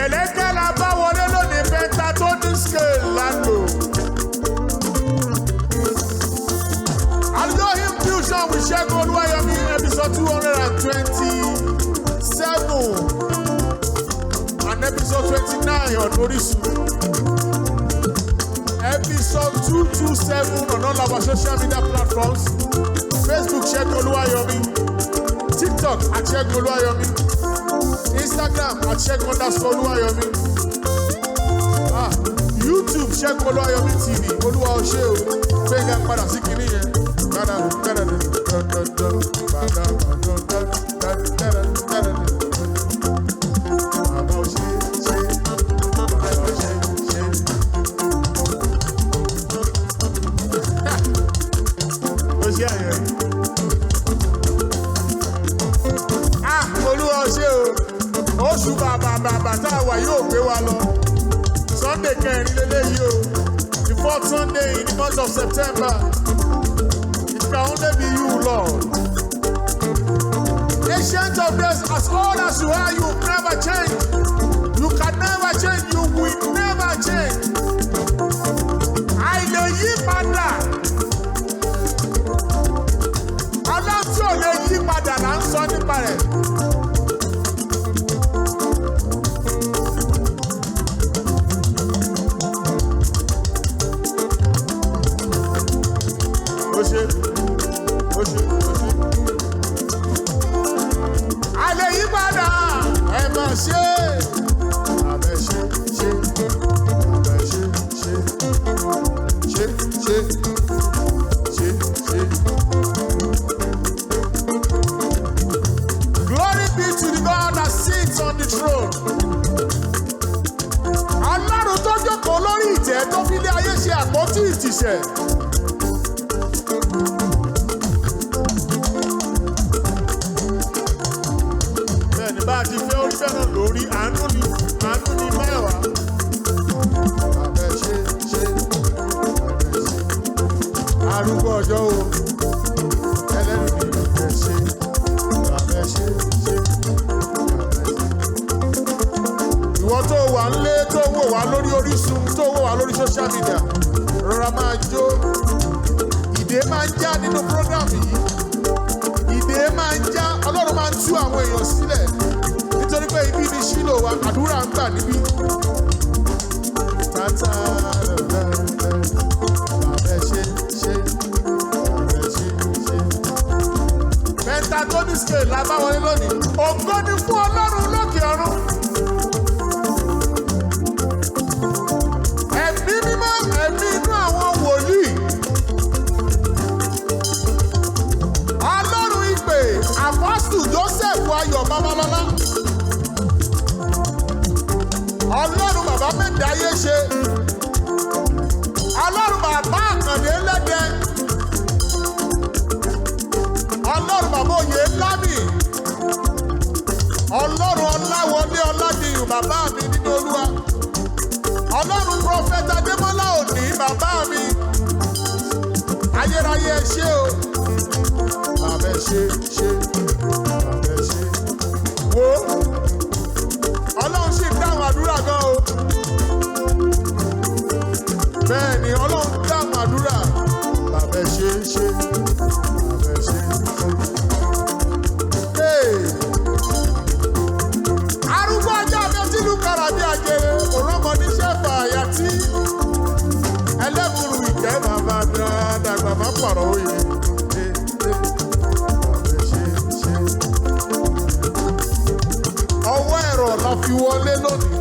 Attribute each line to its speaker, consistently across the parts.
Speaker 1: Kẹ̀lẹ́kẹ̀ la bá wọlé lónìí pentatonic scale lánàá. AlujoHymn fusion with Segun Oluwayomi episode 227 and episode 29 on Orisun. Episode 227 on all our social media platforms. Facebook Segun Oluwayomi, TikTok at Segun Oluwayomi, Instagram at Segun_Oluwayomi, YouTube Segun Oluwayomi TV. Olúwa o ṣé o, gbẹ̀ngà padà sí kinní yẹn. Olúwa o ṣé o, oṣù bàbà tá a wà yóò gbé wa lọ. Sunday kẹrin lélẹ́yìí o, the fourth Sunday in the month of September. It can only be you, Lord. Ancient of days, as old as you are, you never change. You can never change. You will never change. Àìlè yí padà. Ọlọ́run tí ò lè yí padà là ń sọ nípa rẹ̀. Àìlè yí padà. Ẹ máa ṣe. Àbẹ̀ ṣe. Àbẹ̀ ṣe. Glory be to the God that sits on the throne. Ọlọ́run tó jókòó lórí ìtẹ́ tó fi lé ayé ṣe àpótí ìtìsẹ̀. Bẹ́ẹ̀ni bá a ti fẹ́ orí fẹ́ràn lórí àánú ni mẹ́wàá. Àbẹ̀ ṣe. Arúgbó ọjọ́ o, ẹlẹ́rìí ni àbẹ̀ ṣe. Ìwọ tó wà nílé tó wò wá lórí Orísun tó wò wá lórí social media, rọra máa jó. Ìdè máa ń já nínú program yìí. Ìdè máa ń já, Ọlọ́run máa ń tú àwọn èèyàn sílẹ̀. Nítorí pé ibi ni Ṣílò wa, àdúrà ń gbà níbí. Tata àbẹ̀ ṣe. Pentatonic scale la bá wọlé lónìí. Ògo ni fún Ọlọ́run lókè ọ̀run. Ẹ̀mí mímọ́, ẹ̀mí inú àwọn wòlíì. Ọlọ́run ìpè Apostle Joseph Ayọ̀ Babalọ́lá. Ọlọ́run bàbá Mẹ́dáyé ṣe. Ọlọ́run bàbá Àkàndé Lẹ́dẹ. Ọlọ́run bàbá Oyè Lámì. Ọlọ́run Ọláwọlé Ọládìyàn bàbá mi nínú Olúwa. Ọlọ́run Prọfẹ̀tà Adémọ́lá Òní bàbá mi. Ayérayé ẹ ṣé o. Àbẹ̀ ṣe. Wo Ọlọ́run sì dáhùn àdúrà gan o. Bẹ́ẹ̀ni Ọlọ́run dáhùn àdúrà. Àbẹ̀ ṣe. Arúgbó ajá mi tí lù kára bí ajere, òrọ́mọ níṣẹ́ fàyà tí ẹlẹ́bùrú ìkẹ́ bàbá dàgbà má pàrọ̀ òye. Ọwọ́ ẹ̀rọ la fi wọlé lónìí.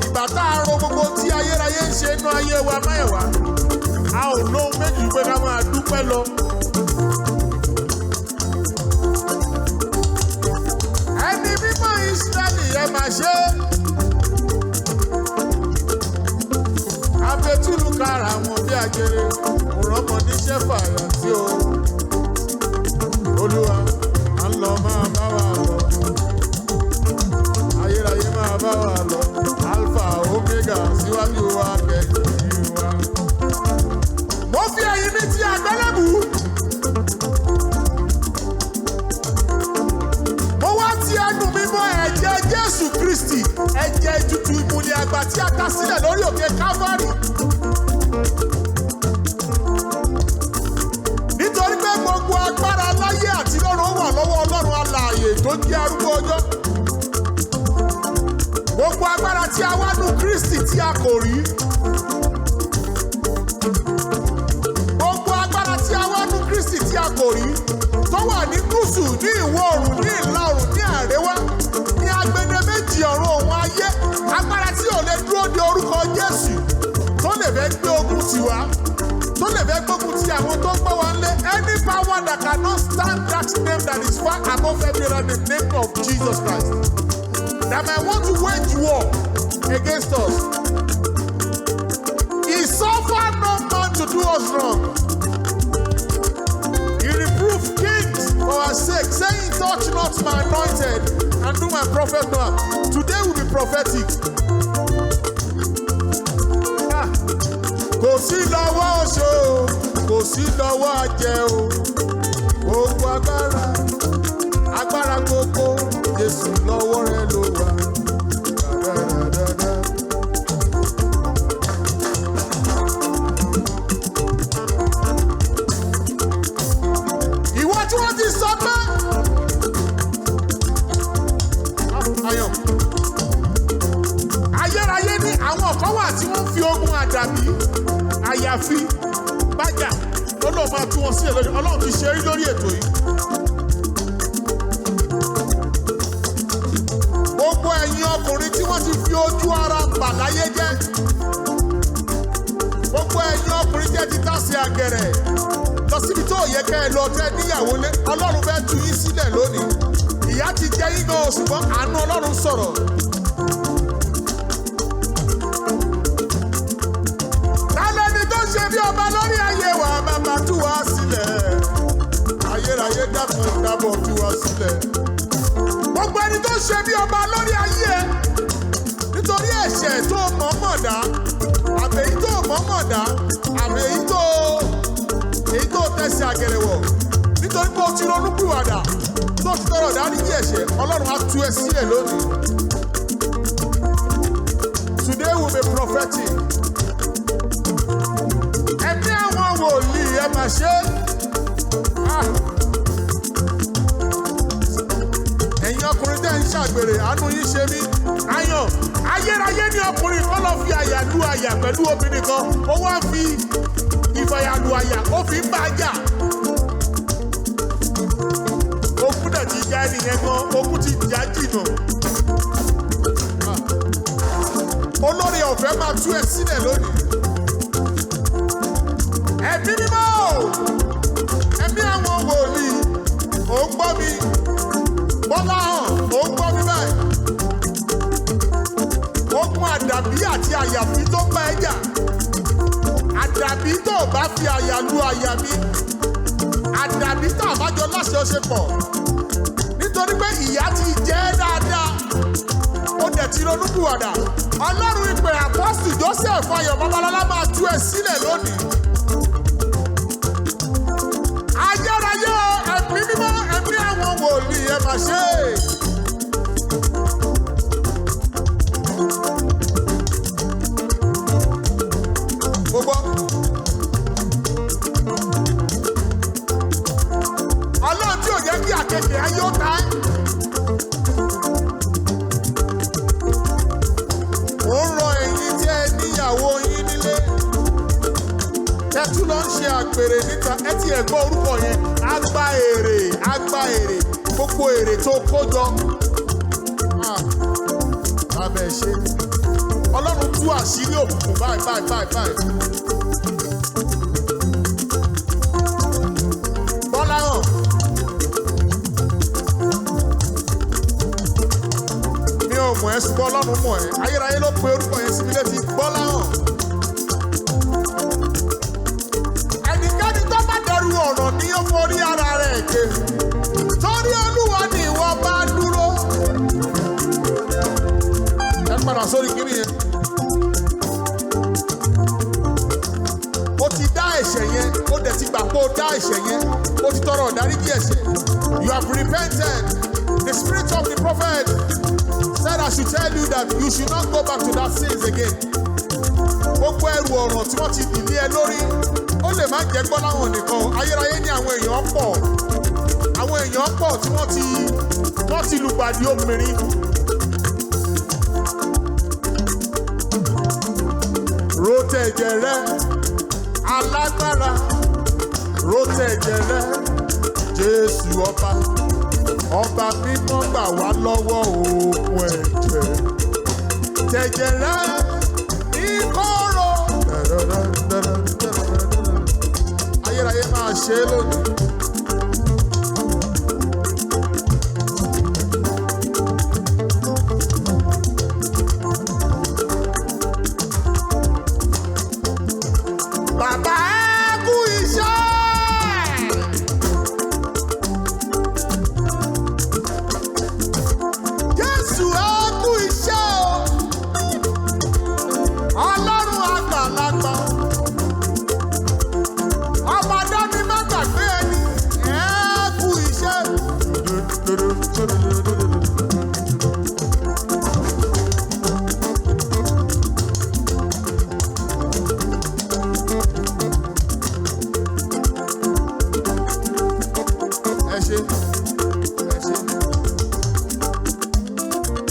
Speaker 1: Ìgbà tá a ro gbogbo tí ayérayé ń ṣe inú ayé wa mẹ́wàá, a ò lóhun méjì pé ká máa dúpẹ́ lọ. Ẹni mímọ́ Ísírẹ́lì ẹ máa ṣe. Abẹ́túlù kára wọn bí ajere, òrọ́mọ níṣẹ́ fàyà tí o. Olúwa, à ń lọ máa bá wa lọ. Ayérayé máa bá wa lọ. Alpha Omega síwájú wa kẹ́yìn wa. Mo fi ẹ̀yìn mi ti àgbélébù. Mo wá ti ẹnu mi mọ́ ẹ̀jẹ̀. Kristi, ẹ̀jẹ̀ ètùtù ìmùlẹ̀ àgbà tí a ta sílẹ̀ lórí òkè Calvary. Nítorí pé gbogbo agbára láyé àti lọ́run wà lọ́wọ́ Ọlọ́run alààyè tó jẹ́ arúgbó ọjọ́. Gbogbo agbára tí a wá nú Kristi tí a kò rí. Gbogbo agbára tí a wá nú Kristi tí a kò rí. Tó wà ní gúúsù, ní ìwọ̀ oòrùn, ní ìlà oòrùn, ní àríwá, ní agbede méjì ọ̀run òun ayé. Agbára tí ò lè dúró de orúkọ Jésù. Tó lè fẹ́ gbé ogun tiwa. Tó lè fẹ́ gbógun ti àwọn tó ń gbọ́ wa lé. Any power that cannot stand that name that is far above every other name of Jesus Christ. That might want to wage war against us. He suffered no man to do us wrong. He reproved kings for our sake, saying, touch not my anointed and do my prophet no harm. Today will be prophetic. Kò sí lọ́wọ́ oṣó, kò sí lọ́wọ́ ajẹ́ o. Gbogbo agbára gbogbo, Jésù lọ́wọ́ rẹ̀ ló wà. Ìwọ tí wọ́n ti sọ pé ayọ̀ ayérayé ní àwọn kan wà tí wọ́n fi ogun àdàbí àyàfi bájà ó lóun máa tú wọn sílẹ̀ lórí Ọlọ́run ti ṣe rí lórí ètò yìí. Gbogbo ẹ̀yin ọkùnrin tí wọ́n ti fi ojú ara bà láyé jẹ́. Gbogbo ẹ̀yin ọkùnrin tí ẹ ti tàsé àgẹ̀rẹ̀ lọ síbi tó yẹ kẹ́ ẹ lọ tẹ́ níyàwó lé. Ọlọ́run fẹ́ tú yín sílẹ̀ lónìí. Ìyà ti jẹ yín gan, ṣùgbọ́n àánú Ọlọ́run sọ̀rọ̀. Lálẹ́ni tó ṣe bí ọba lórí ayé wa, bàbá tú wa sílẹ̀. Ayérayé dákun dábọ̀ tú wa sílẹ̀. Gbogbo ẹni tó ṣe bí ọba lórí ayé ẹ nítorí ẹ̀ṣẹ̀ tó mọ̀ọ́mọ̀ dá, àbẹ̀yí tó mọ̀ọ́mọ̀ dá, àbẹ̀yí tó tẹ̀sí àgẹ̀rẹ̀ wọ̀, nítorí pé o ti ronú pìwàdà tó ti tọrọ dáríjì ẹ̀ṣẹ̀, Ọlọ́run á tú ẹ sílẹ̀ lónìí. Today will be prophetic. Ẹ̀mí àwọn wòlíì ẹ mà ṣe. Ẹ̀yin ọkùnrin tẹ́ ń ṣàgbèrè, àánú yín ṣe mí. Ayọ̀, ayérayé ní ọkùnrin kan lọ fi àyà lu àyà pẹ̀lú obìnrin kan. Ó wá fi ìfàyà lu àyà, ó fi ń bá a jà. Ogun dẹ̀ ti já ẹnìyẹn gan, ogun ti já jìnà. Olórí ọ̀fẹ́ máa tú ẹ sílẹ̀ lónìí. Ẹ̀mí mímọ́, ẹ̀mí àwọn wòlíì, ò ń gbọ́ mi. Bọ́lá hàn, ò ń gbọ́ mi báyìí. Ogun àdàbí àti àyàfi tó bá ẹ jà. Àdàbí tó bá fi àyà lu àyà mi. Àdàbí tó àbájọ láṣọṣepọ̀. Nítorí pé ìyà ti jẹ́ dáadáa. Ó dẹ̀ ti ronúpìwàdà. Ọlọ́run ìpè àpọ́sù Joseph Ayọ̀ Babalọ́lá máa tú ẹ sílẹ̀ lónìí. Ayérayé ẹ̀mí mímọ́, ẹ̀mí àwọn wòlíì ẹ mà ṣe. Gbogbo Ọlọ́run tí ò jẹ́ kí àkekè ayé ó ta ẹ́. Ó ń rọ ẹ̀yin tí ẹ níyàwó yín nílé. Ẹ tún lọ ń ṣe àgbèrè níta, ẹ ti ẹ̀ gbọ́ orúkọ yẹn. Agba èrè, gbogbo èrè tó kó jọ. Abẹ́ ṣe. Ọlọ́run tú àṣírí òkùnkùn báyìí. Bọ́lá hàn. Mi ò mọ̀ ẹ́ ṣùgbọ́n Ọlọ́run mọ̀ ẹ́. Ayérayé ló pe orúkọ yẹn sí mi létí. Bọ́lá hàn. Ẹnikẹ́ni tó bá dẹrù ọ̀rọ̀ ni ó forí ara rẹ̀ ké. Torí Olúwa ni ìwọ bá dúró. Ẹ padà sórí kiri yẹn. Ó ti dá ẹ̀ṣẹ̀ yẹn, ó dẹ̀ ti gbà pé ó dá ẹ̀ṣẹ̀ yẹn, ó ti tọrọ ìdáríjì ẹ̀ṣẹ̀. You have repented. The spirit of the prophet said I to tell you that you should not go back to that sins again. Gbogbo ẹrù ọ̀ràn tí wọ́n ti dìlé ẹ lórí, ó lè má jẹ́ gbọ́ láwọn nìkan. Ayérayé ní àwọn èèyàn pọ̀. Àwọn èèyàn pọ̀ tí wọ́n ti lùgbàdì obìnrin. Rótẹ̀jẹ̀ rẹ, alágbára. Rótẹ̀jẹ̀ rẹ, Jésù ọba. Ọba mímọ́ gbà wá lọ́wọ́ òògùn ẹ̀jẹ̀. Tẹ̀jẹ̀ rẹ ní kóró. Ayérayé máa ṣe é lónìí. Bàbá ẹ kú iṣẹ́. Jésù ẹ kú iṣẹ́ o. Ọlọ́run àgbàlagbà. Ọba dání má gbàgbé ẹni. Ẹ kú iṣẹ́.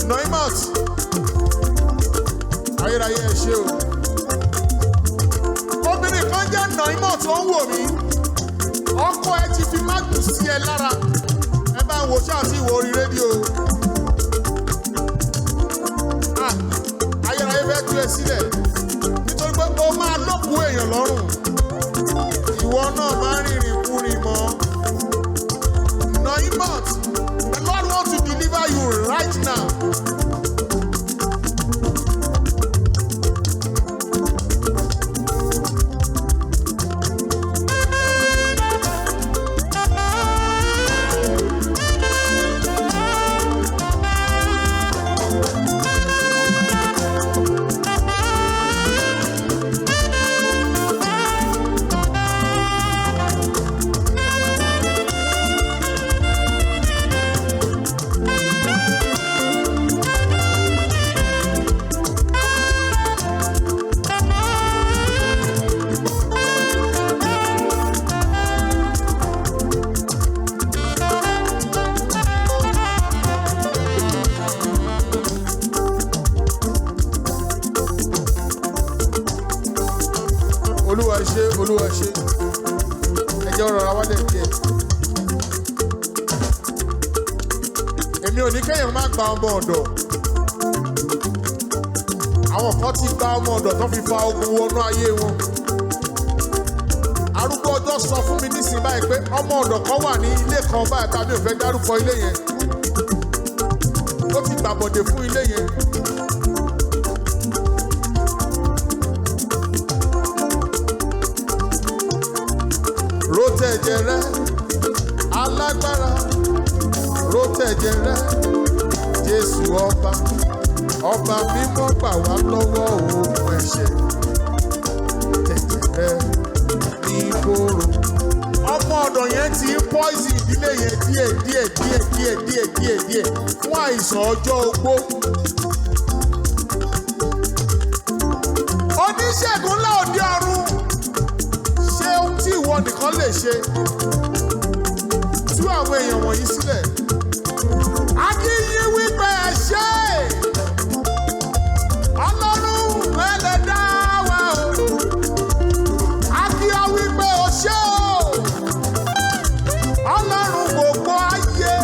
Speaker 1: Noimat, ayérayé ẹ ṣé o. Obìnrin kan jẹ́ Noimat tó ń wò mí. Ọkọ ẹ ti fi mágùn sí ẹ lára. Ẹ bá ń wo ṣáà sí ìwò orí rédíò. Ayérayé fẹ́ tú ẹ sílẹ̀. Nítorí pé o máa lókun èèyàn lọ́rùn. Ìwọ náà máa rìnrìn kúrin mọ́. Noimat, the Lord wants to deliver you right now. Olúwa ṣe ẹ jẹ́ ọ̀rọ̀ wa lẹ̀ díẹ̀. Èmi ò ní kéèyàn má gba ọmọ ọ̀dọ̀. Àwọn kan ti gba ọmọ ọ̀dọ̀ tó fi fa ogun wọnú ayé wọn. Arúgbó ọjọ́ sọ fún mi nísìnyí báyìí pé ọmọ ọ̀dọ̀ kan wà ní ilé kan báyìí tàbí ò fẹ́ dárúkọ ilé yẹn. Ó ti gbàbọ̀dè fún ilé yẹn. Rótẹ̀jẹ̀ rẹ, alágbára. Rótẹ̀jẹ̀ rẹ, Jésù ọba. Ọba mímọ́ gbà wá lọ́wọ́ òògùn ẹ̀ṣẹ̀. Tẹ̀jẹ̀ rẹ ní kóró. Ọmọ ọ̀dọ̀ yẹn ti ń pọ́ìsì ìdílé yẹn díẹ̀ fún àìsàn ọjọ́ ogbó. Oníṣègùn ńlá òde ọ̀run. Ṣé ohun tí ìwọ nìkan lè ṣe? Tú àwọn èèyàn wọ̀nyí sílẹ̀. A kì í yí wípé ẹ ṣé. Ọlọ́run ẹlẹ́dá wa o. A kì í wípé o ṣé o. Ọlọ́run gbogbo ayé.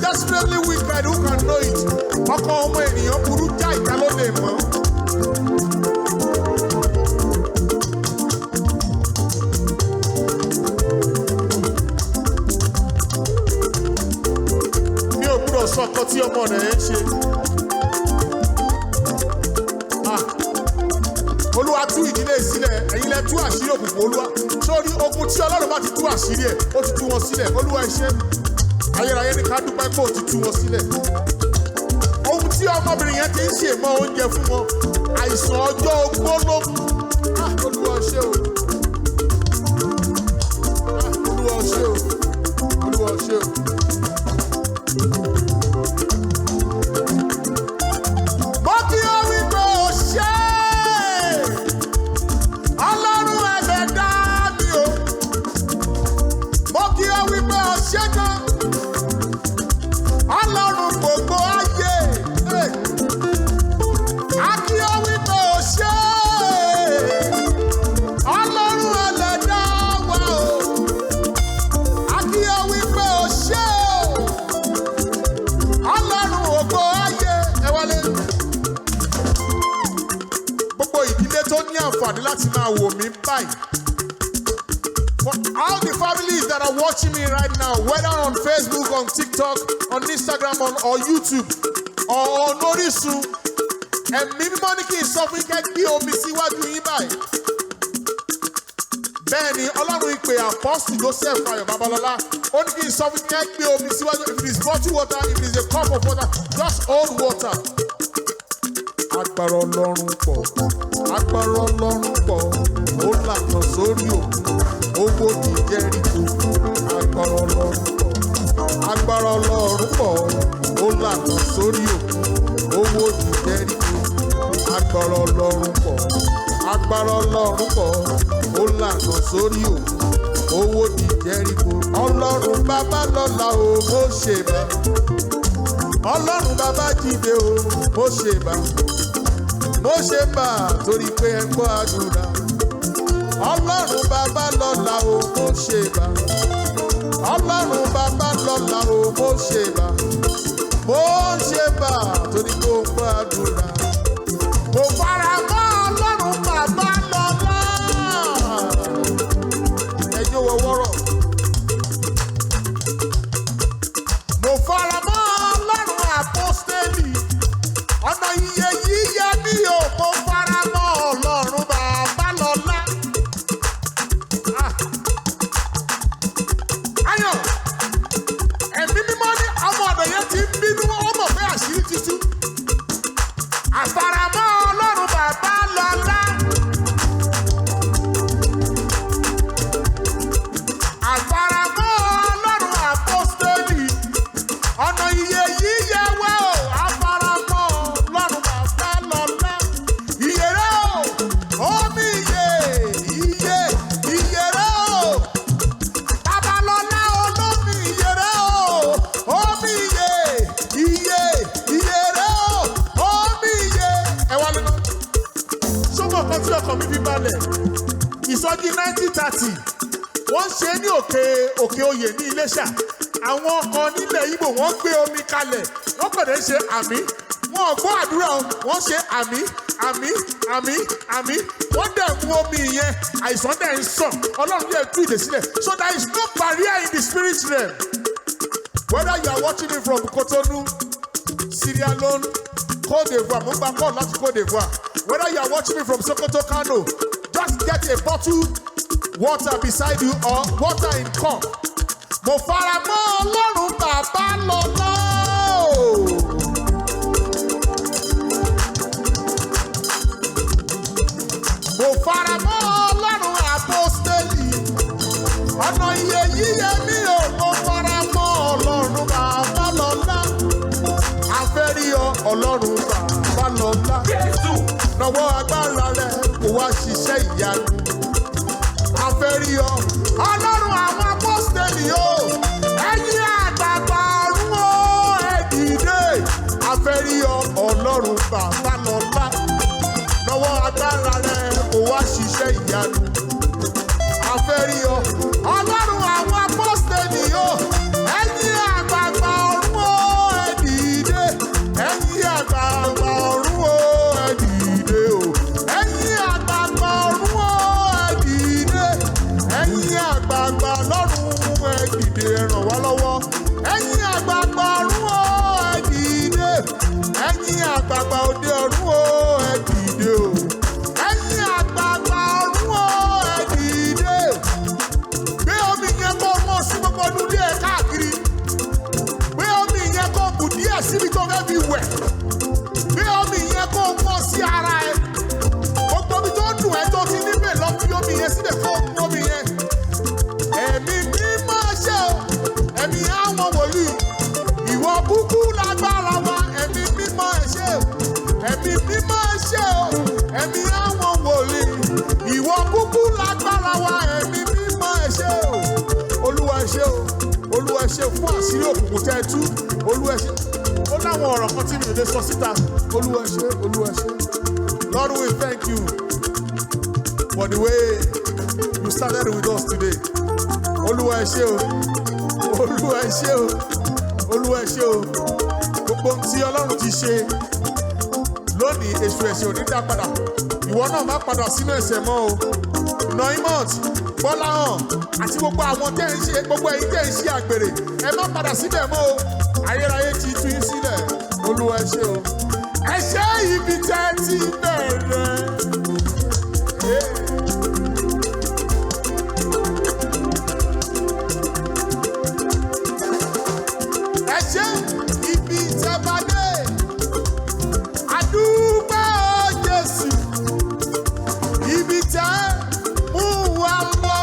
Speaker 1: Desperately wicked, who can know it? Ọkàn ọmọ ènìyàn burú já ìka ló lè mọ̀. Mi ò gbúdọ̀ sọ ọkọ tí ọmọ rẹ̀ ń ṣe. Olúwa tú ìdílé sílẹ̀, ẹ̀yin lẹ tú àṣírí òkùnkùn Olúwa. Sórí ogun tí Ọlọ́run bá ti tú àṣírí ẹ̀, ó ti tú wọn sílẹ̀. Olúwa ẹ ṣé. Ayérayé ní ká dúpẹ́ pé ó ti tú wọn sílẹ̀. Ó ọmọbìnrin yẹn ti ń ṣe mọ́ oúnjẹ fún wọn àìsàn ọjọ́ ogbó ló mú. Olúwa ṣé o. Olúwa ṣé o. Olúwa ṣé o. Mo kí ọ wípé o ṣé Ọlọ́run ẹlẹ́dá mi o. Mo kí ọ wípé o ṣé gan Ọlọ́run gbogbo ayé. A kí ọ wípé o ṣé Ọlọ́run ẹlẹ́dá wa o. A kí ọ wípé o ṣé Ọlọ́run gbogbo ayé. Ẹ wọlé. Gbogbo ìdílé tó ní àǹfààní láti máa wò mí báyìí. For all the families that are watching me right now, whether on Facebook, on TikTok, on Instagram, or YouTube, or on Orisun, ẹ̀mí mímọ́ ní kí n sọ fún kẹ́ gbé omi síwájú yín báyìí. Bẹ́ẹ̀ni, Ọlọ́run ìpè Apostle Joseph Ayọ̀ Babalọ́lá, ó ní kí n sọ fún kẹ́ gbé omi síwájú. If it is bottled water, if it is a cup of water, just hold water. Agbára Ọlọ́run pọ̀, agbára Ọlọ́run pọ̀, ó lànà sórí òkun, owó di Jẹ́ríkò. Agbára Ọlọ́run pọ̀, agbára Ọlọ́run pọ̀, ó lànà sórí òkun, owó di Jẹ́ríkò. Agbára Ọlọ́run pọ̀, agbára Ọlọ́run pọ̀, ó lànà sórí òkun, owó di Jẹ́ríkò. Ọlọ́run bàbá lọ́la o, mo ṣe bá. Ọlọ́run bàbá jíde o, mo ṣe bá. Mo ṣe bá torí pé ẹ gbọ́ àdúrà. Ọlọ́run bàbá lọ́la o, mo ṣe bá. Ọlọ́run bàbá lọ́la o, mo ṣe bá. Mo ṣe bá torí pé ó gbọ́ àdúrà. Mo fara mọ́ Ọlọ́run bàbá lọ́la. Ẹjọ́ wọ wọ́rọ̀. Mo fara mọ́ Ọlọ́run àpọ́stélì. Ọ̀nà iye yíyẹ mi ò mo fara mọ́ Ọlọ́run bàbá lọ́la. Ayọ̀, ẹ̀mí mímọ́ ní ọmọ ọ̀dọ̀ yẹn ti ń bínú, ó mọ̀ pé àṣírí ti tú. Àfaramọ́ Ọlọ́run bàbá lọ́la. Àfaramọ́ Ọlọ́run àpọ́stélì. Ọ̀nà iye yíyẹ wẹ́ o. Àfaramọ́ Ọlọ́run bàbá lọ́la. Ìyèrè o, omi iye, ìyèrè o. Babalọ́lá olómi ìyèrè o, omi iye, ìyèrè o, omi iye. Ẹ wá lónà. Ṣọ́mọ̀ kan tí ọkàn mi fi balẹ̀. Ìsọjí 1930, wọ́n ṣe ní òkè oyè ní Iléṣà. Àwọn kan nílẹ̀ Ìgbò wọ́n gbé omi kalẹ̀, wọ́n kọ̀dẹ̀ ṣe àmì. Wọ́n gbọ́ àdúrà o, wọ́n ṣe àmì. Wọ́n dẹ̀ mú omi yẹn, àìsàn dẹ̀ ń sàn. Ọlọ́run dẹ̀ tú ìdè sílẹ̀. So there is no barrier in the spirit realm. Whether you are watching me from Cotonou, Sierra Leone, Côte d'Ivoire, mo ń gba call láti Côte d'Ivoire. Whether you are watching me from Sokoto, Kano, just get a bottle water beside you or water in cup. Mo fara mọ́ Ọlọ́run bàbá lọ́la. Mo fara mọ́ Ọlọ́run àpọ́stélì. Ọ̀nà iye yíyẹ mi ò mo fara mọ́ Ọlọ́run bàbá lọ́la. A fẹ́ rí ọ Ọlọ́run bàbá lọ́la. Lọ́wọ́ agbára rẹ̀ kò wá ṣiṣẹ́ ìyanu. A fẹ́ rí ọ Ọlọ́run àwọn apọ́stélì o. Ẹ̀yin àgbààgbà ọ̀run o, ẹ dìde. A fẹ́ rí ọ Ọlọ́run bàbá lọ́la. Lọ́wọ́ agbára rẹ̀ kò wá ṣiṣẹ́ ìyanu. A fẹ́ rí ọ Ọlọ́run àwọn apọ́stélì o. Ẹ̀yin àgbààgbà ọ̀run o, ẹ dìde. Ẹ̀yin àgbààgbà ọ̀run o, ẹ dìde o. Ẹ̀yin àgbààgbà ọ̀run o, ẹ dìde. Ẹ̀yin àgbààgbà lọ́run ẹ dìde, ẹ ràn wá lọ́wọ́. Ẹ̀yin àgbààgbà ọ̀run o, ẹ dìde. Ẹ̀yin àgbààgbà òde ọ̀run o, ẹ dìde o. Ẹ̀yin àgbààgbà ọ̀run o, ẹ dìde. Gbé omi yẹn kó mọ̀ sí gbogbo ọdún díẹ̀ káàkiri. Gbé omi yẹn kó bù díẹ̀ síbi tó fẹ́ fi wẹ̀. àṣírí òkùnkùn tẹ́ ẹ tú Olúwa ẹ ṣé. Ó láwọn ọ̀rọ̀ kan tí mi ò lè sọ síta Olúwa ẹ ṣé, Olúwa ẹ ṣé. Lord, we thank you for the way you started with us today. Olúwa ẹ ṣé o, Olúwa ẹ ṣé o, Olúwa ẹ ṣé o. Gbogbo ohun tí Ọlọ́run ti ṣe lónìí èṣù ẹ̀ṣẹ̀ ò ní dá padà. Ìwọ náà má padà sínú ẹ̀ṣẹ̀ mọ́ o. Noimot, Bọ́láhàn àti gbogbo àwọn tẹ́ ń ṣe gbogbo ẹ̀yin tẹ́ ń ṣe àgbèrè ẹ má padà síbẹ̀ mọ́ o. Ayérayé ti tú yín sílẹ̀. Olúwa ẹ ṣé o. Ẹ ṣé ibi tẹ́ ti bẹ̀rẹ̀. Ẹ ṣé ibi tẹ́ bá dé. Adúpẹ́ o Jésù. Ibi tẹ́ mú wa lọ.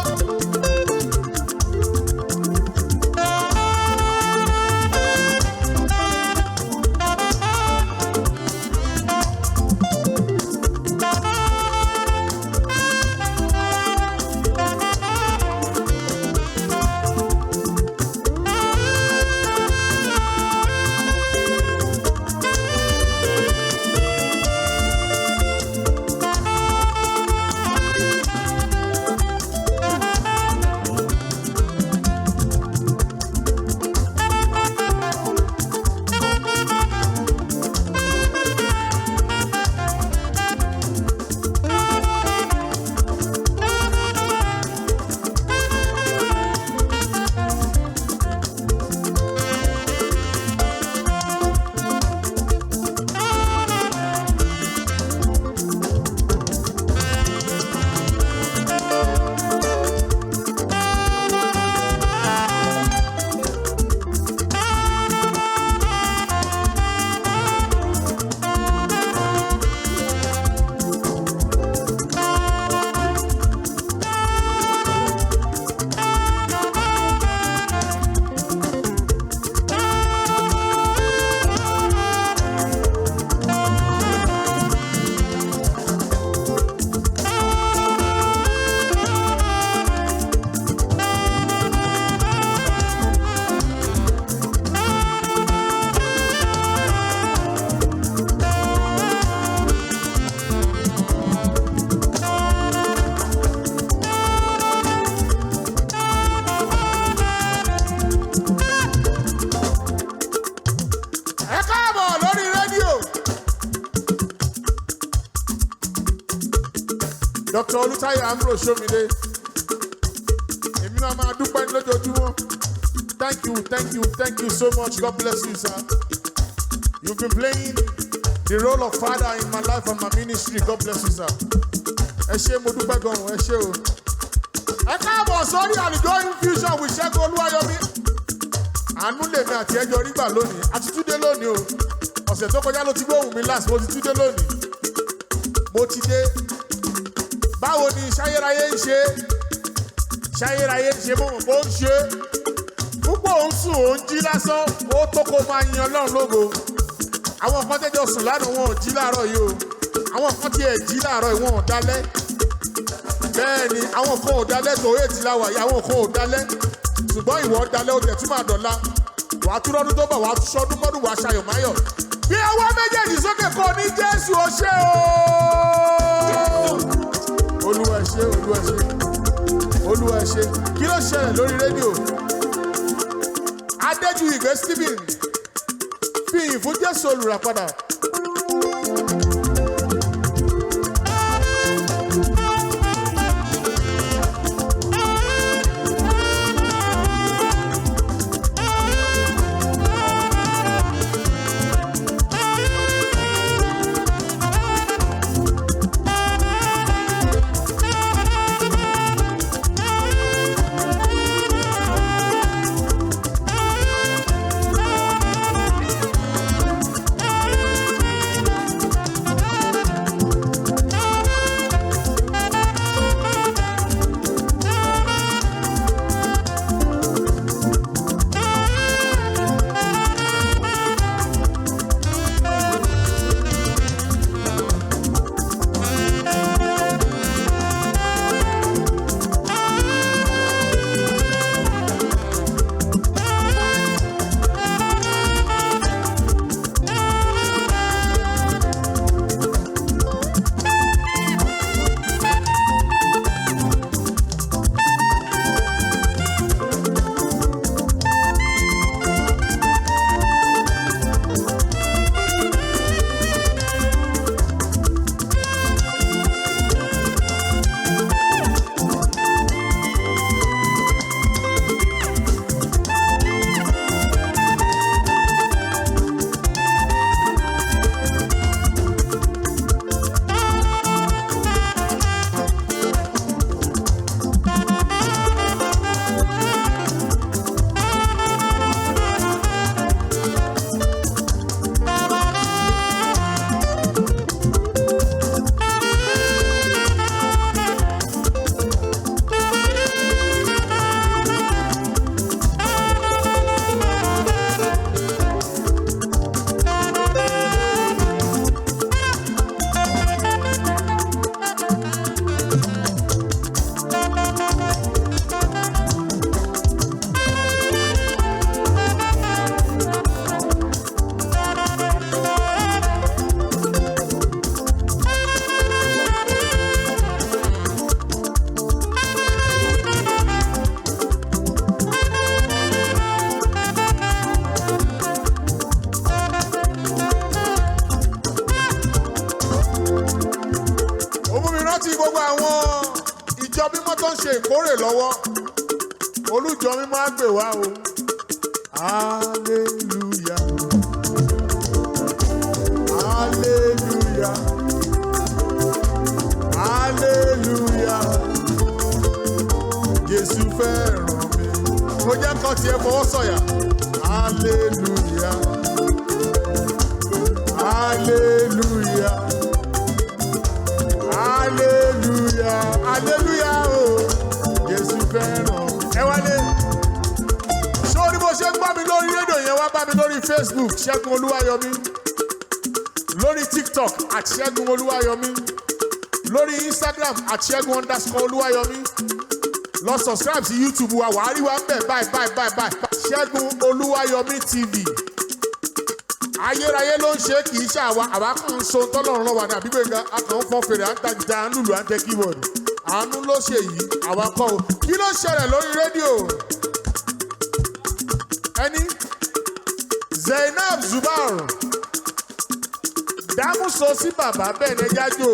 Speaker 1: Dr. AlujoHymn Shomide. Èmi náà máa dúpẹ́ lójoojúmọ́. Thank you so much. God bless you, sir. You've been playing the role of father in my life and my ministry. God bless you, sir. Ẹ ṣé mo dúpẹ́ gan-an, ẹ ṣé o. Ẹ káàbọ̀ sórí AlujoHymn Fusion with Segun Oluwayomi. Àánú lèmi àti ẹjọ́ rí gbà lónìí. A ti tún dé lónìí o. Ọ̀sẹ̀ tó kọjá ló ti gbóhùn mi last, mo ti tún dé lónìí. Mo ti dé. Báwo ni ṣayérayé ń ṣe? Ṣayérayé ń ṣe bóun bó ń ṣe. Púpọ̀ òun sùn òun jí lásán, ó tó kó máa yin Ọlọ́run lógo. Àwọn kan tẹ́jọ́ sùn lánàá wọn ò jí láàárọ̀ yìí o. Àwọn kan tiẹ̀ jí láàárọ̀ yìí wọn ò dalẹ́. Bẹ́ẹ̀ ni àwọn kan ò dalẹ́ tó 8 láwà yìí, àwọn kan ò dalẹ́. Ṣùgbọ́n ìwọ dalẹ́ ó tẹ̀ tún máa dọ̀la. Wàá tún rọ́dún tó bọ̀, wàá tún ṣọdún mọ́dún, wàá ṣayọ̀ máyọ̀. Bí ọwọ́ méjèèjì sókè kò ní Jésù ó ṣe o. Olúwa ẹ ṣé, Olúwa ẹ ṣé, Olúwa ẹ ṣé. Kí ló ṣẹlẹ̀ lórí rédíò? Adéjúìgbé Stephen fi ìyìn fún Jésù olùràpadà. gbogbo àwọn ìjọ mímọ́ tó ń ṣe ìkórè lọ́wọ́ olùjọ mímọ́ á gbè wá o. Hallelujah. Hallelujah. Hallelujah. Jésù fẹ́ràn mi. Mo jẹ́ kọ́ tiẹ̀ fọwọ́ sọ̀yà. Hallelujah. Hallelujah. Hallelujah. Hallelujah o. Jésù fẹ́ràn mi. Ẹ wálé. Sórí bó ṣe ń gbọ́ mi lórí rédíò yẹn wá bá mi lórí Facebook Segun Oluwayomi. Lórí TikTok @Segun Oluwayomi. Lórí Instagram @Segun_Oluwayomi. Lọ subscribe sí YouTube wa wàá rí wa ń bẹ̀ báyìí. Segun Oluwayomi TV. Ayérayé ló ń ṣe kì í ṣe àwa kan ń so tọ́lọ́run lọ́wọ́ ní àbígbéga a kàn ń fọ́n fèrè à ń tajà à ń lùlù à ń tẹ keyboard. Àánú ló ṣe yìí àwa kọ́ o. Kí ló ṣẹlẹ̀ lórí rédíò? Ẹni Zainab Zubar dámúso sí bàbá bẹ́ẹ̀ ni ẹja jó.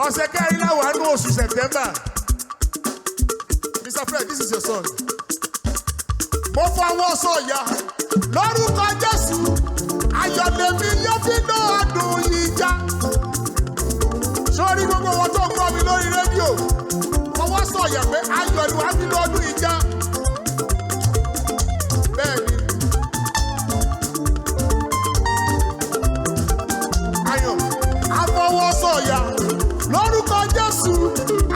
Speaker 1: ọ̀sẹ̀ kẹrin náà wà ní oṣù September. Mr. Fred, this is your song. Mo fọwọ́ sọ̀yà lórúkọ Jésù, ayọ̀lẹ̀mí yóò fi ná ọdún yìí já. Sórí gbogbo wọn tó ń gbọ́ mi lórí rédíò, fọwọ́ sọ̀yà pé ayọ̀ ni wàá fi ná ọdún yìí já. Bẹ́ẹ̀ni. Ayọ̀, afọwọ́ sọ̀yà lórúkọ Jésù,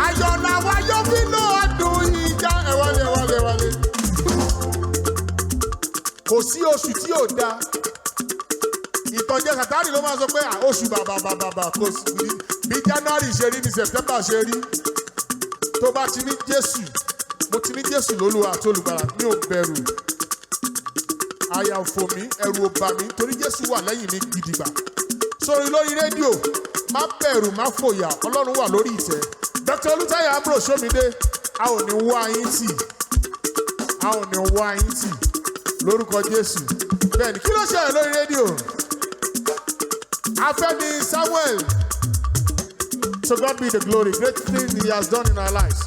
Speaker 1: ayọ̀ làwa yóò fi ná ọdún yìí já. Ẹ wọlé. Kò sí oṣù tí ò da. Ìtànjẹ Sátánì ló máa sọ pé oṣù bàbà kò sí bí January ṣe rí ní September ṣe rí. Tó bá ti ní Jésù, mo ti ní Jésù lólúwa àti olùgbàlà, mi ò bẹ̀rù. Àyà ò fò mí, ẹ̀rù ò bà mí torí Jésù wà lẹ́yìn mi gidigba. Sórí lórí rédíò, má bẹ̀rù, má fòyà, Ọlọ́run wà lórí ìtẹ́. Dr. Olútáyọ̀ Ambro Ṣómidé, a ò ní wá yín tì. A ò ní wá yín tì. Lórúkọ Jésù. Bẹ́ẹ̀ni, kí ló ṣẹlẹ̀ lórí rédíò? Afẹ́mi Samuel. To God be the glory. Great things He has done in our lives.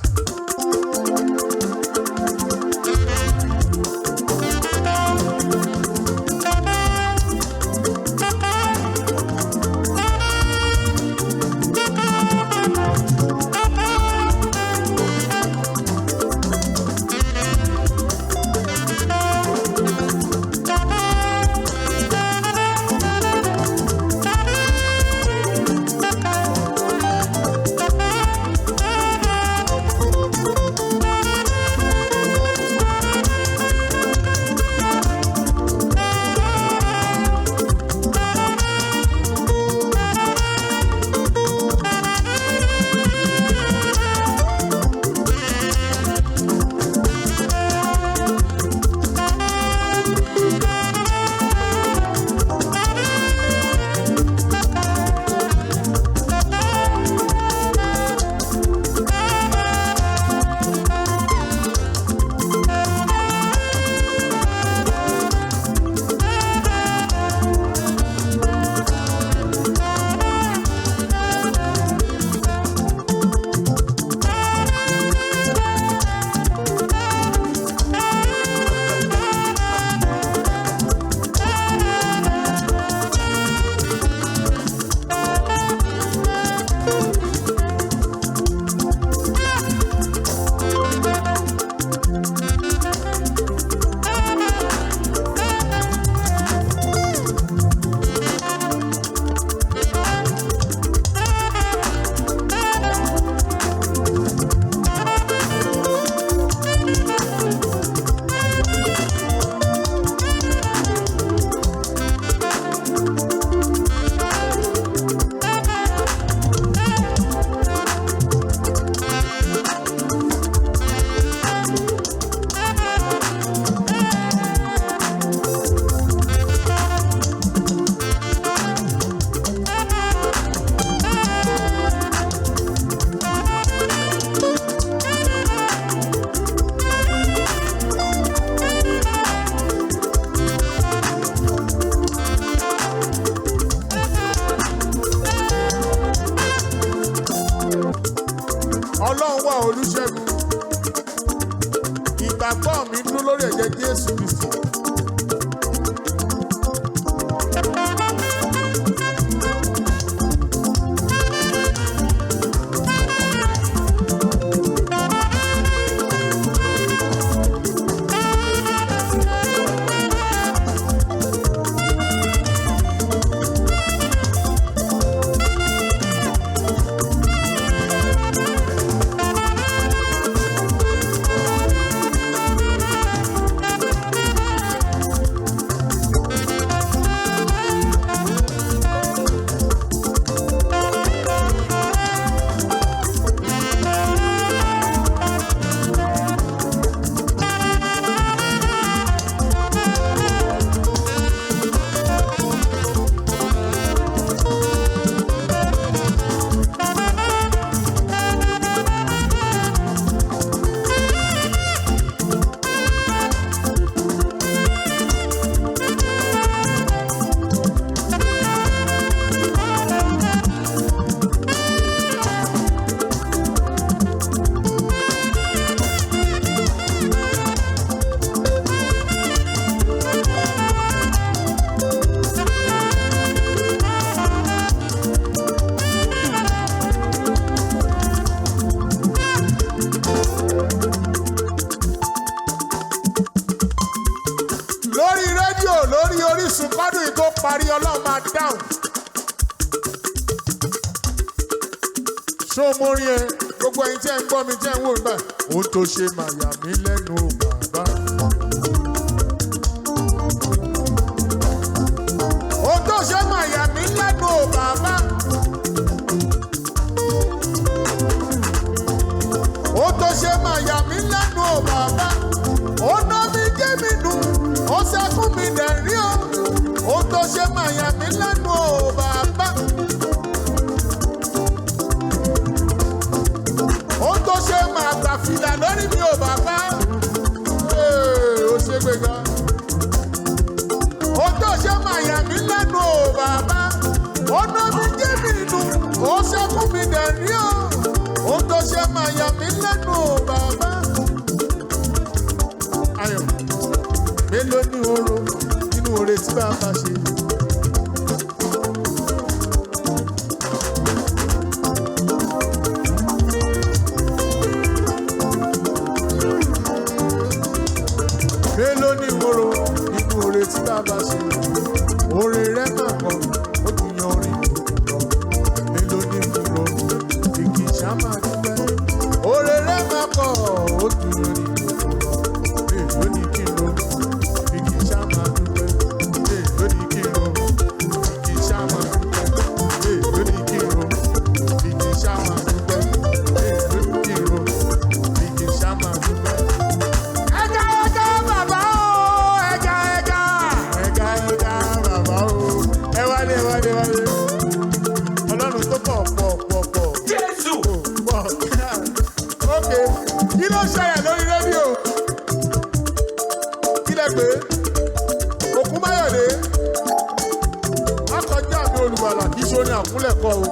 Speaker 1: Ọlọ́run wà Olúṣẹ́gun. Ìgbàgbọ́ mi dúró lórí ẹ̀jẹ̀ Jésù Kristi. Parí Ọlọ́run máa dáhùn. Ṣó mo rí ẹ gbogbo ẹ̀yin tí ẹ ń gbọ́ mi tí ẹ ń wò nígbà. Ohun tó ṣe máa yà mí lẹ́nu bàbá. Ohun tó ṣe máa yà mí lẹ́nu bàbá. Ohun tó ṣe máa yà mí lẹ́nu bàbá. Ó ná mi gé mi nù, ó ṣẹ́kún mi dẹ̀ rí o. Ohun tó ṣe máa yà mí lẹ́nu o bàbá. Ohun tó ṣe máa gbà fìlà lórí mi o bàbá. Ó ṣe gbéga. Ohun tó ṣe máa yà mí lẹ́nu o bàbá. Ó ná mi gé mi nù, ó ṣẹ́kún mi dẹ̀ rí o. Ohun tó ṣe máa yà mí lẹ́nu o bàbá. Ayọ̀, mélòó ni oró? Oore tí bàbá ṣe. Mélòó ni ìwòrò nínú oore tí bàbá ṣe. Oore rẹ̀ máa kọ́, ó ti yan orin lọ. Mélòó ni ìwòrò kìkì ṣá máa dúpẹ́. Oore rẹ̀ máa kọ́, ó ti yan orin lọ. Mélòó ni kí n lọ kìkì ṣá máa dúpẹ́. Kí ló ṣẹlẹ̀ lórí rédíò? Kí lẹ pé? Òkú Máyọ̀dé. Akọjá mi olùgbàlà kì í ṣe orin àkúnlẹ̀kọ o.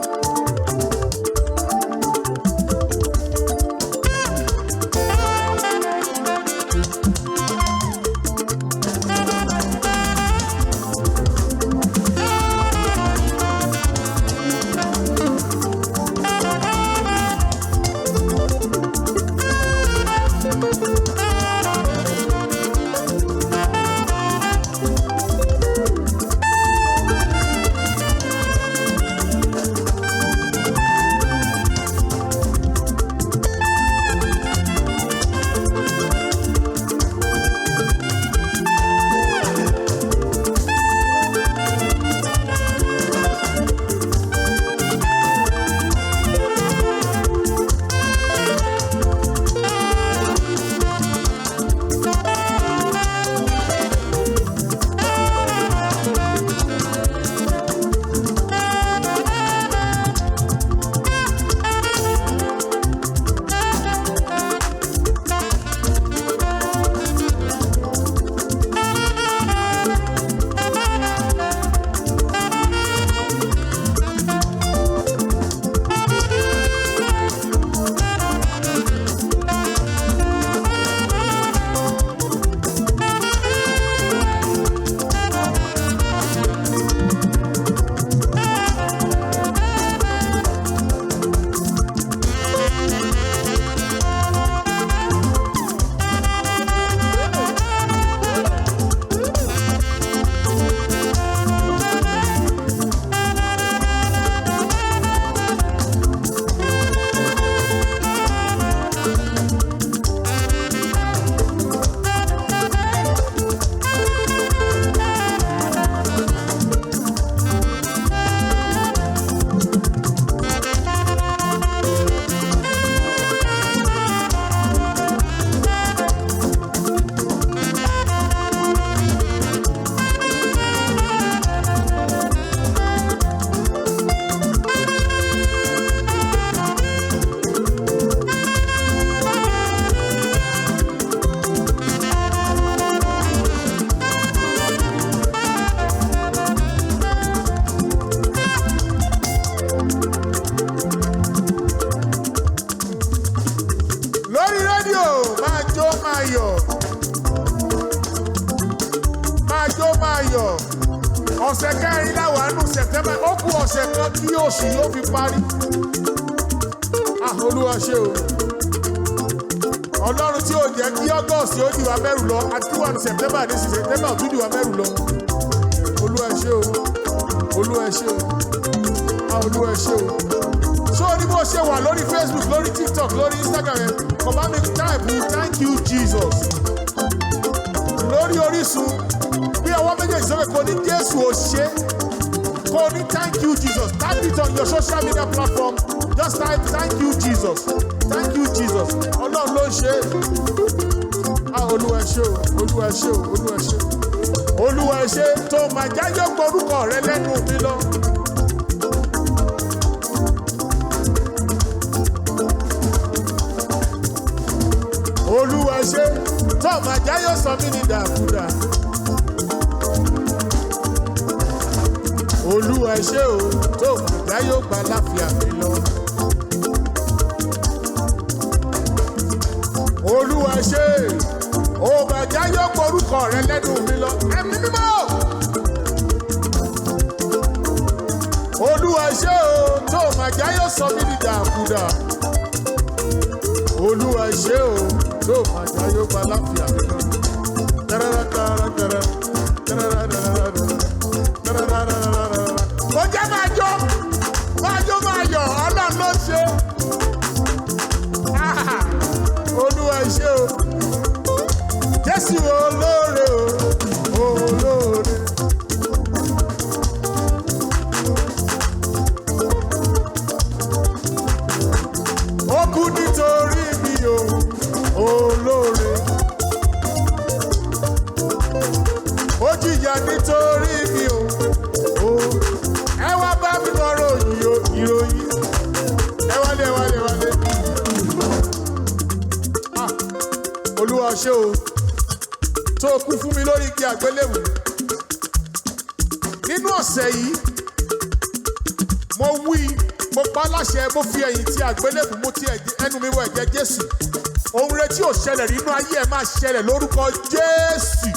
Speaker 1: yọ̀. Máa jó máa yọ̀. Ọ̀sẹ̀ kẹrin láwàá nù September. Ó kù ọ̀sẹ̀ kan kí oṣù yóò fi parí. Olúwa ṣe o. Ọlọ́run tí ó jẹ́ kí August yóò dìwà mẹ́rù lọ. Àti wà ní September ní September ò tún dìwà mẹ́rù lọ. Olúwa ṣe o. Olúwa ṣe o. Olúwa ṣe o. Ṣé o ní bó ṣe wà lórí Facebook, lórí TikTok, lórí Instagram yẹn? Kọ̀bá mi táìpù thank you Jesus. Lórí Orísun, bí ọwọ́ méjèèjì sọ́kè kò ní Jésù ò ṣe. Kò ní thank you Jesus. Type it on your social media platform. Just type thank you Jesus. Thank you Jesus. Ọlọ́run ló ṣe. Olúwa ṣe o. Olúwa ṣe o. Olúwa ṣe o. Olúwa ṣe tó máa jáyọ̀ gbórúkọ rẹ lẹ́nu mi lọ. Olúwa ṣe tó máa jáyọ̀ sọ mí ní dàkúdà. Olúwa ṣe o tó máa jáyọ̀ gba láfíà mi lọ. Olúwa ṣe ó máa jáyọ̀ gbórúkọ rẹ lẹ́nu mi lọ. Ẹ̀mí mímọ́. Olúwa ṣe o tó máa jáyọ̀ sọ mí ní dàkúdà. Olúwa ṣe o tó máa jáyọ̀ gba láfíà mi lọ. Ó jẹ́ máa jó máa yọ̀ Ọlọ́run ló ṣe. Olúwa ṣe o. Jésù olóore o, olóore. Ó kú nítorí mi o, olóore. Ó jìyà nítorí mi o, ẹ wá bá mi lọ́rọ̀ ìròyìn. Ẹ wálé. Olúwa ṣe o. Tó kú fún mi lórí igi àgbélébù. Nínú ọ̀sẹ̀ yìí, mo pa láṣẹ, mo fi ẹ̀yìn ti àgbélébù, mo ti ẹnu mi wọ ẹ̀jẹ̀ Jésù. Ohun rere tí ò ṣẹlẹ̀ nínú ayé ẹ̀ máa ṣẹlẹ̀ lórúkọ Jésù.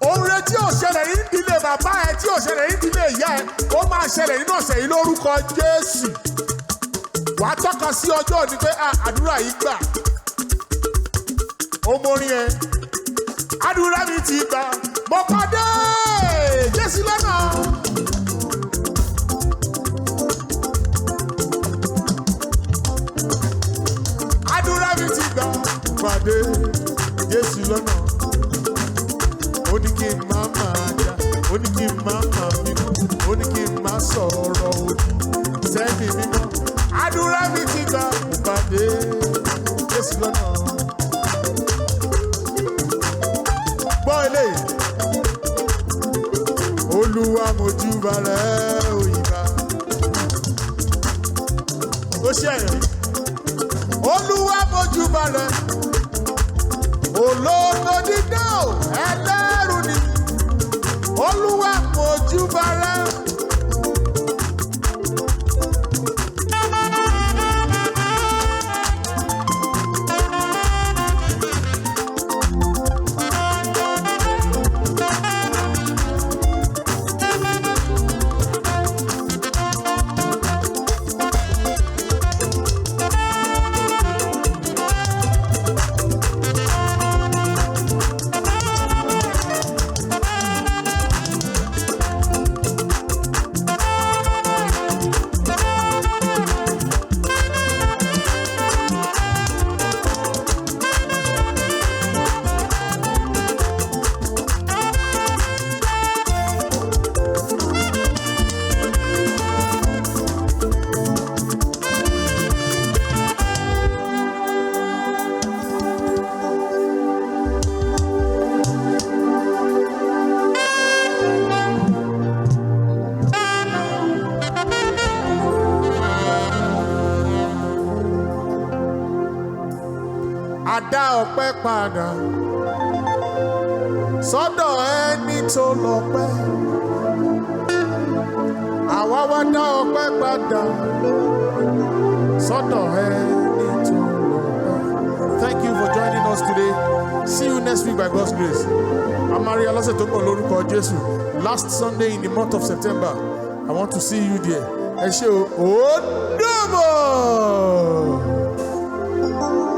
Speaker 1: Ohun rere tí ò ṣẹlẹ̀ nínú ìdílé bàbá ẹ, tí ò ṣẹlẹ̀ nínú ìdílé ìyá ẹ, ó máa ṣẹlẹ̀ nínú ọ̀sẹ̀ yìí lórúkọ Jésù. Wàá tọ́ka sí ọjọ́ òní pé àdúrà yìí gbà. Omorin ẹ, àdúrà mi ti gbà, mo pàdé Jésù lọ́nà. Àdúrà mi ti gbà, pàdé Jésù lọ́nà. Ó ní kí n máa jà, ó ní kí n máa bínú, ó ní kí n máa sọ̀rọ̀ òdì sẹ́mi mímọ́. Àdúrà mi ti gbà, pàdé Jésù lọ́nà. Gbọ́ eléyìí. Olúwa mojúbà rẹ̀ òyìnbá. Ó ṣe ẹ̀yàn. Olúwa mojúbà rẹ̀. Olóòtú dídá ò ẹlẹ́rù ni. Olúwa mojúbà rẹ̀. Dá ọpẹ́ padà sọ́dọ̀ ẹni tó lọ́pẹ́. Àwa wá dá ọpẹ́ padà sọ́dọ̀ ẹni tó lọ́pẹ́. us today. See you next week by God's grace. Amaria lọ́sẹ̀ tó ń bọ̀ lórúkọ Jésù. Last Sunday in the month of September. I want to see you there. Ẹ ṣé o. Ó dàbọ̀.